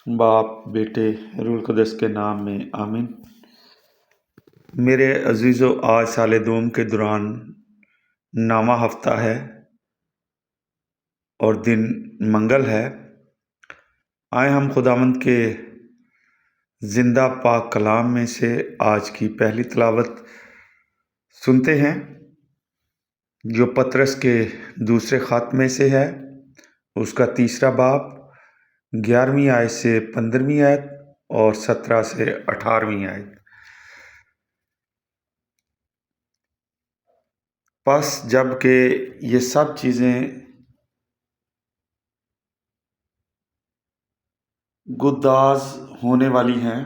باپ بیٹے روح القدس کے نام میں آمین۔ میرے عزیزو، آج سال دوم کے دوران نامہ ہفتہ ہے اور دن منگل ہے۔ آئے ہم خداوند کے زندہ پاک کلام میں سے آج کی پہلی تلاوت سنتے ہیں، جو پطرس کے دوسرے خط میں سے ہے، اس کا تیسرا باب 11ویں آیت سے 15ویں آیت اور 17 سے 18ویں آیت۔ پس جب کہ یہ سب چیزیں گداز ہونے والی ہیں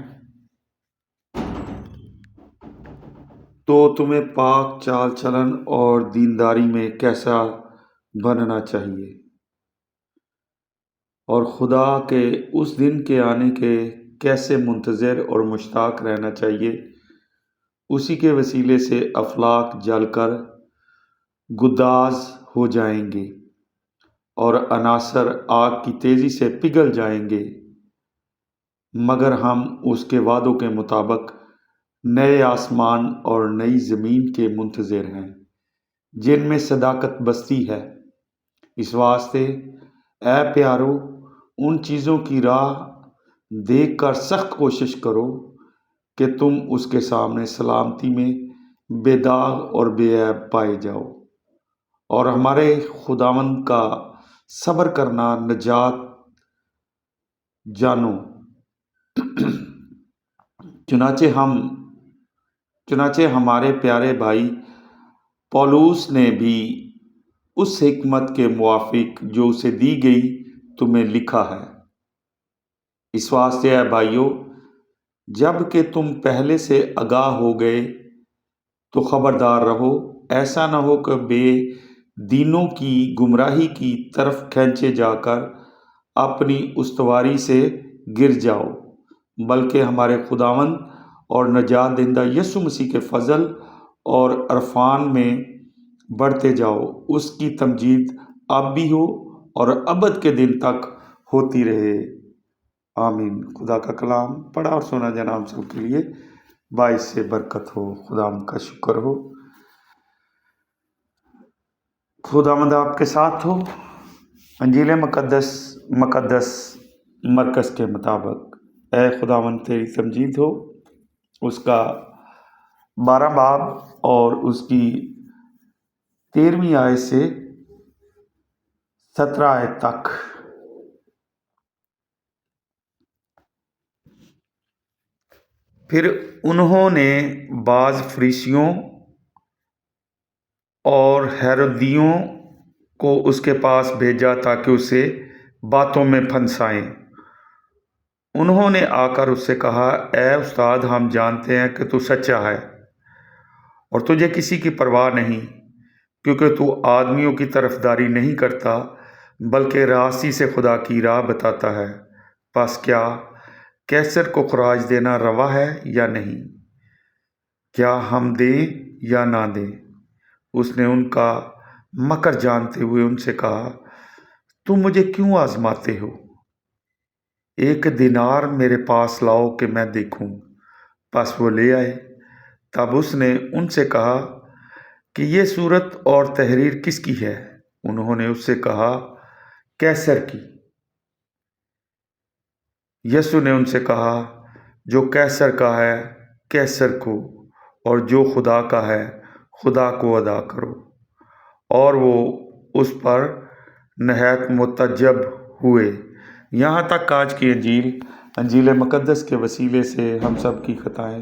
تو تمہیں پاک چال چلن اور دینداری میں کیسا بننا چاہیے، اور خدا کے اس دن کے آنے کے کیسے منتظر اور مشتاق رہنا چاہیے۔ اسی کے وسیلے سے افلاک جل کر گداز ہو جائیں گے اور عناصر آگ کی تیزی سے پگھل جائیں گے، مگر ہم اس کے وعدوں کے مطابق نئے آسمان اور نئی زمین کے منتظر ہیں، جن میں صداقت بستی ہے۔ اس واسطے اے پیارو، ان چیزوں کی راہ دیکھ کر سخت کوشش کرو کہ تم اس کے سامنے سلامتی میں بے داغ اور بے عیب پائے جاؤ، اور ہمارے خداوند کا صبر کرنا نجات جانو۔ چنانچہ ہمارے پیارے بھائی پولوس نے بھی اس حکمت کے موافق جو اسے دی گئی تمہیں لکھا ہے۔ اس واسطے اے بھائیو، جب کہ تم پہلے سے آگاہ ہو گئے تو خبردار رہو، ایسا نہ ہو کہ بے دینوں کی گمراہی کی طرف کھینچے جا کر اپنی استواری سے گر جاؤ، بلکہ ہمارے خداوند اور نجات دہندہ یسوع مسیح کے فضل اور عرفان میں بڑھتے جاؤ۔ اس کی تمجید اب بھی ہو اور ابد کے دن تک ہوتی رہے، آمین۔ خدا کا کلام پڑھا اور سنا جناب سب کے لیے باعث سے برکت ہو۔ خداوند کا شکر ہو۔ خداوند آپ کے ساتھ ہو۔ انجیل مقدس مرکز کے مطابق اے خداوند تیری تمجید ہو، اس کا 12 باب اور اس کی 13ویں آیت سے 17 آیت تک۔ پھر انہوں نے بعض فریسیوں اور ہیرودیوں کو اس کے پاس بھیجا تاکہ اسے باتوں میں پھنسائیں۔ انہوں نے آ کر اس سے کہا، اے استاد، ہم جانتے ہیں کہ تو سچا ہے اور تجھے کسی کی پرواہ نہیں، کیونکہ تو آدمیوں کی طرفداری نہیں کرتا بلکہ راستی سے خدا کی راہ بتاتا ہے۔ پس کیا قیصر کو خراج دینا روا ہے یا نہیں؟ کیا ہم دیں یا نہ دیں؟ اس نے ان کا مکر جانتے ہوئے ان سے کہا، تم مجھے کیوں آزماتے ہو؟ 1 دینار میرے پاس لاؤ کہ میں دیکھوں۔ پس وہ لے آئے۔ تب اس نے ان سے کہا کہ یہ صورت اور تحریر کس کی ہے؟ انہوں نے اس سے کہا، قیصر کی۔ یسوع نے ان سے کہا، جو قیصر کا ہے قیصر کو، اور جو خدا کا ہے خدا کو ادا کرو۔ اور وہ اس پر نہایت متعجب ہوئے۔ یہاں تک آج کی انجیل مقدس کے وسیلے سے ہم سب کی خطائیں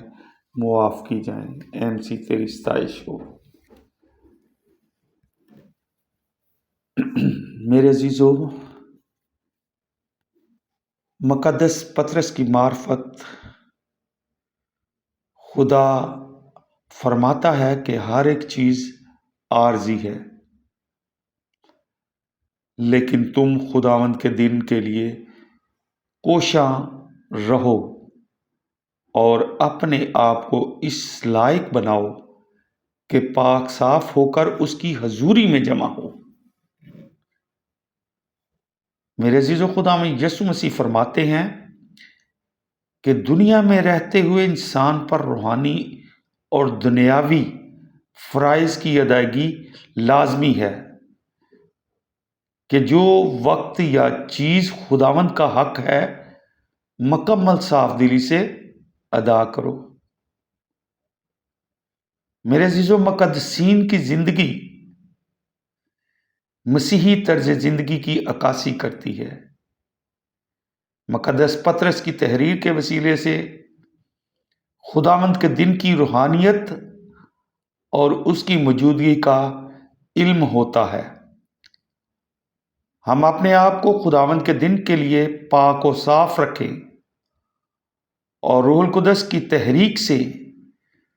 معاف کی جائیں۔ اے مسیح تیری ستائش ہو۔ میرے عزیزو، مقدس پطرس کی معرفت خدا فرماتا ہے کہ ہر ایک چیز عارضی ہے، لیکن تم خداوند کے دن کے لیے کوشاں رہو اور اپنے آپ کو اس لائق بناؤ کہ پاک صاف ہو کر اس کی حضوری میں جمع ہو۔ میرے عزیزو، خداوند یسوع مسیح فرماتے ہیں کہ دنیا میں رہتے ہوئے انسان پر روحانی اور دنیاوی فرائض کی ادائیگی لازمی ہے کہ جو وقت یا چیز خداوند کا حق ہے مکمل صاف دلی سے ادا کرو۔ میرے عزیزو، مقدسین کی زندگی مسیحی طرز زندگی کی عکاسی کرتی ہے۔ مقدس پطرس کی تحریر کے وسیلے سے خداوند کے دن کی روحانیت اور اس کی موجودگی کا علم ہوتا ہے۔ ہم اپنے آپ کو خداوند کے دن کے لیے پاک و صاف رکھیں اور روح القدس کی تحریک سے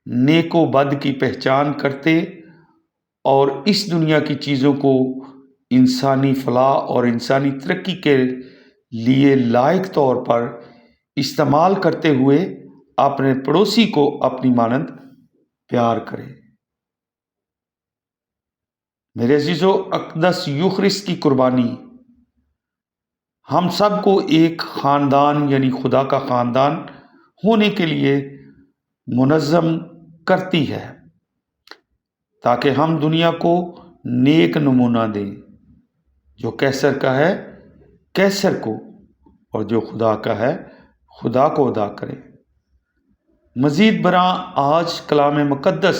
نیک و بد کی پہچان کرتے اور اس دنیا کی چیزوں کو انسانی فلاح اور انسانی ترقی کے لیے لائق طور پر استعمال کرتے ہوئے اپنے پڑوسی کو اپنی مانند پیار کرے۔ میرے عزیزو، اقدس یوخرست کی قربانی ہم سب کو ایک خاندان یعنی خدا کا خاندان ہونے کے لیے منظم کرتی ہے تاکہ ہم دنیا کو نیک نمونہ دیں۔ جو کیسر کا ہے کیسر کو، اور جو خدا کا ہے خدا کو ادا کرے۔ مزید برآں آج کلام مقدس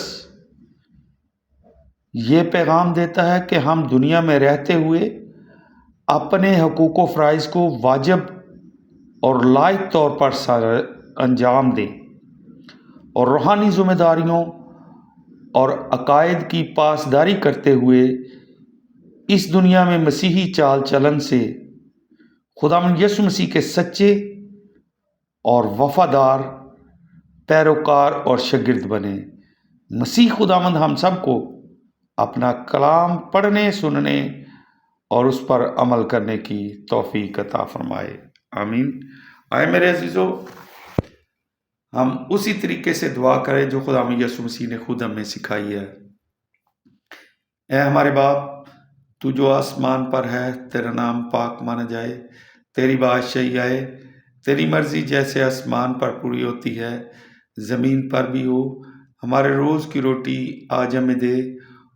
یہ پیغام دیتا ہے کہ ہم دنیا میں رہتے ہوئے اپنے حقوق و فرائض کو واجب اور لائق طور پر انجام دیں اور روحانی ذمہ داریوں اور عقائد کی پاسداری کرتے ہوئے اس دنیا میں مسیحی چال چلن سے خداوند یسوع مسیح کے سچے اور وفادار پیروکار اور شاگرد بنے۔ مسیح خداوند ہم سب کو اپنا کلام پڑھنے، سننے اور اس پر عمل کرنے کی توفیق عطا فرمائے، آمین۔ آئے میرے عزیزو، ہم اسی طریقے سے دعا کریں جو خداوند یسوع مسیح نے خود ہمیں سکھائی ہے۔ اے ہمارے باپ، تو جو آسمان پر ہے، تیرا نام پاک مانا جائے، تیری بادشاہی آئے، تیری مرضی جیسے آسمان پر پوری ہوتی ہے زمین پر بھی ہو۔ ہمارے روز کی روٹی آج ہمیں دے،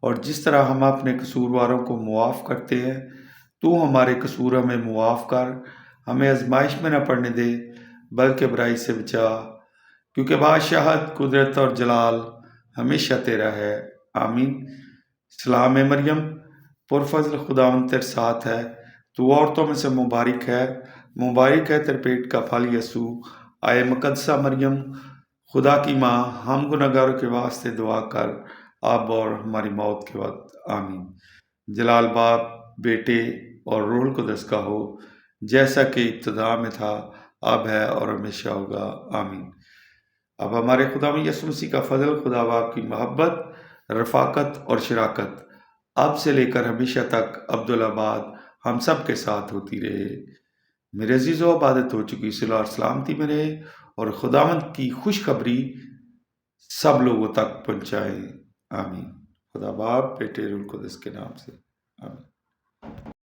اور جس طرح ہم اپنے قصورواروں کو معاف کرتے ہیں تو ہمارے قصور ہمیں معاف کر، ہمیں آزمائش میں نہ پڑنے دے بلکہ برائی سے بچا، کیونکہ بادشاہت، قدرت اور جلال ہمیشہ تیرا ہے، آمین۔ سلام مریم، پرفضل خداوند تیرے ساتھ ہے، تو عورتوں میں سے مبارک ہے تیرے پیٹ کا پھل یسوع۔ آئے مقدسہ مریم، خدا کی ماں، ہم گنہگاروں کے واسطے دعا کر اب اور ہماری موت کے وقت، آمین۔ جلال باپ، بیٹے اور روح القدس کا ہو، جیسا کہ ابتدا میں تھا، اب ہے اور ہمیشہ ہوگا، آمین۔ اب ہمارے خداوند یسوع مسیح کا فضل، خدا باپ کی محبت، رفاقت اور شراکت اب سے لے کر ہمیشہ تک عبدالآباد ہم سب کے ساتھ ہوتی رہے۔ میرے عزیزو، عبادت ہو چکی، صلح اور سلامتی میں رہے اور خداوند کی خوشخبری سب لوگوں تک پہنچائیں، آمین۔ خدا باپ، بیٹے، روح القدس کے نام سے، آمین۔